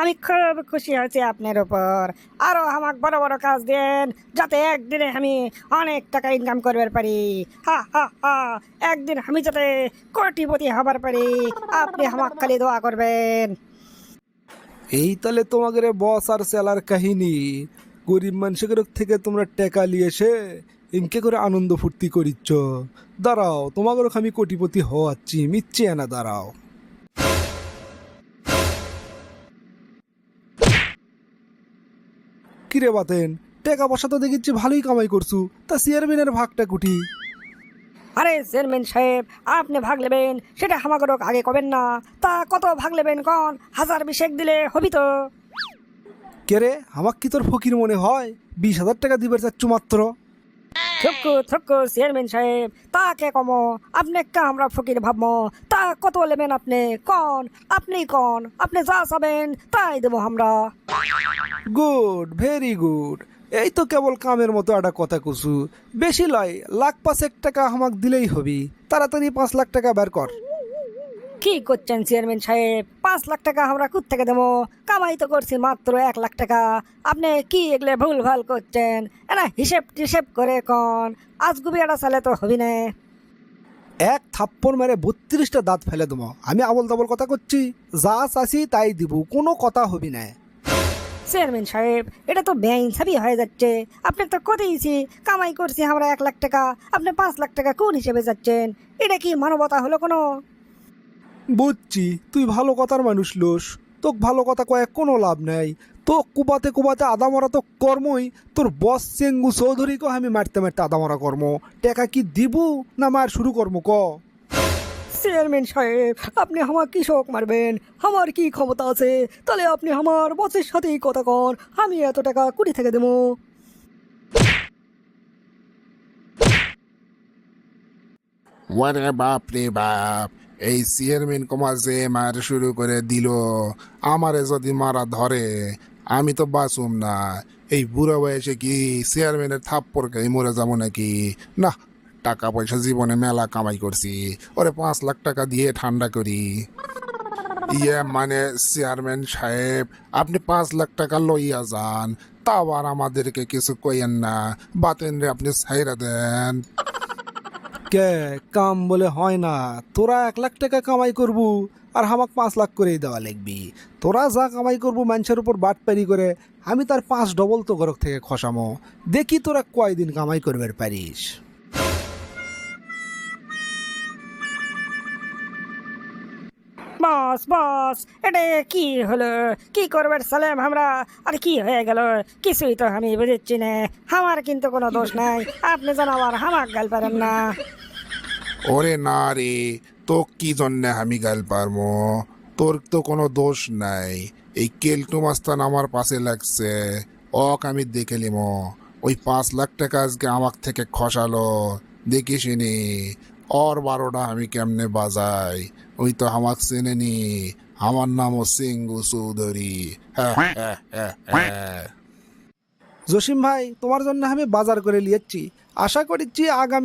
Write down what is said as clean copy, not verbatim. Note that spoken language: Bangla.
আমি খুব খুশি হয়েছি আপনার উপর। আরো আমাকে বড় বড় কাজ দেন, যাতে একদিনে আমি অনেক টাকা ইনকাম করবার পারি। হা হা হা, একদিন আমি যাতে কোটিপতি হবার পারি। আপনি আমাকে খালি দোয়া করবেন। এই তাহলে তোমাদের বস আর সেলার কাহিনী। গরিব মানুষের থেকে তোমরা টাকা নিয়ে এসে ইনকে করে আনন্দ ফুর্তি করিচ্ছ। দাঁড়াও, তোমাদের আমি কোটিপতি হওয়াচ্ছি, মিচ্ছি না, দাঁড়াও। কিরে বাতেন, টাকা পয়সা তো দেখিচ্ছি ভালোই কামাই করছু, তা চেয়ারম্যানের ভাগটা কুটি? আরে চেয়ারম্যান সাহেব, আপনি ভাগ নেবেন সেটা আমাকে আগে কবেন না? তা কত ভাগ নেবেন কন? 1000 দিলে হবি তো। কে রে, আমাক কি তোর ফকির মনে হয়? 20,000 টাকা দিবার চাচ্ছু মাত্র। থুকু থুকু চেয়ারম্যান সাহেব, তাকে কমো, আপনি কা আমরা ফকির ভাবমো? তা কত নেবেন আপনি কন? আপনি কন, আপনি যা চাবেন তাই দেবো আমরা। Good, very good. এই তো কেবল কামের মতো একটা কথা কুসু। বেশি লয়, 1,05,000 টাকা আমাক দিলেই হবি। তাড়াতাড়ি 5 লাখ টাকা বের কর। কি করছেন চেয়ারম্যান সাহেব? 5 লাখ টাকা আমরা কোত্থেকে দেবো? কামাই তো করছি মাত্র 1 লাখ টাকা। আপনি কি এগুলো ভুল ভাল করছেন? এটা হিসেব টিসেব করে কন, আজগুবি একটা চালে তো হবি না। এক থাপ্পড় মেরে 32টা দাঁত ফেলে দেবো। আমি আবল তাবল কথা করছি? যা চাষি তাই দিব, কোনো কথা হবি না। চেয়ারম্যান সাহেব, এটা তো বেআইনসাফি হয়ে যাচ্ছে। আপনি তো করেইছি কামাই করছি আমরা 1 লাখ টাকা, আপনি 5 লাখ টাকা কোন হিসেবে যাচ্ছেন? এটা কি মানবতা হলো কোনো? বুঝছি, তুই ভালো কথার মানুষ লোস। তোক ভালো কথা কয়ে কোনো লাভ নেই। তো কুবাতে কুবাতে আদা মরা তো কর্মই। তোর বস চেঙ্গু চৌধুরীকে আমি মারতে মারতে আদা মরা কর্ম। টাকা কি দিব না মার শুরু কর্ম ক? চেয়ারম্যান সাহেব, আপনি আমার কৃষক মারবেন? আমার কি ক্ষমতা আছে? তাহলে আপনি আমার বসের সাথেই কথা কন, আমি এত টাকা কুড়ি থেকে দেবো। ওরে বাপ রে বাপ, এই চেয়ারম্যান কুমার যে মার শুরু করে দিল। আমারে যদি মারা ধরে আমি তো বাঁচুম না। এই বুড়ো বয়সে কি চেয়ারম্যানের থাপ্পড় খেয়ে মরে যাবো নাকি? না, টাকা পয়সা জীবনে মেলা কামাই করছি। ওরে 5 লাখ টাকা দিয়ে ঠান্ডা করি। ইয়ে মানে চেয়ারম্যান সাহেব, আপনি 5 লাখ টাকা লইয়া যান, তাও আর আমাদেরকে কিছু কইয়েন না। বাতেন রে, আপনি ছাইরা দেন। কে কাম বলে হয় না? তোরা 1 লাখ টাকা কামাই করবু আর হামাক 5 লাখ করেই দেওয়া লাগবি। তোরা যা কামাই করবু মানুষের উপর বাটপারি করে, আমি তার 5 ডবল তো ঘর থেকে খসামো। দেখি তোরা কয়দিন কামাই করবার পারিস। বস বস, এটা কি হলো? কি করবার সালেম আমরা? আর কি হয়ে গেল? কিছুই তো আমি বুঝেছি না। আমার কিন্তু কোনো দোষ নাই, আপনি যেন আবার হামাক গাল পারেন না। ওরে না রে, তো কি জন্যে আমি গাল পারবো? তোর তো কোনো দোষ নাই। এই কেলটু মাস্তান আমার পাশে লাগছে, অক আমি দেখে নিমো। ওই 5 লাখ টাকা আজকে আমার থেকে খসালো, দেখিসনি? ওর 12টা আমি কেমনে বাজাই। ওই তো আমাক চেনেনি। আমার নামও সিঙ্গু চৌধুরী। হ্যাঁ হ্যাঁ হ্যাঁ হ্যাঁ। জসিম ভাই, তোমার জন্য আমি বাজার করে লিয়েছি। আশা করিচ্ছি আগামী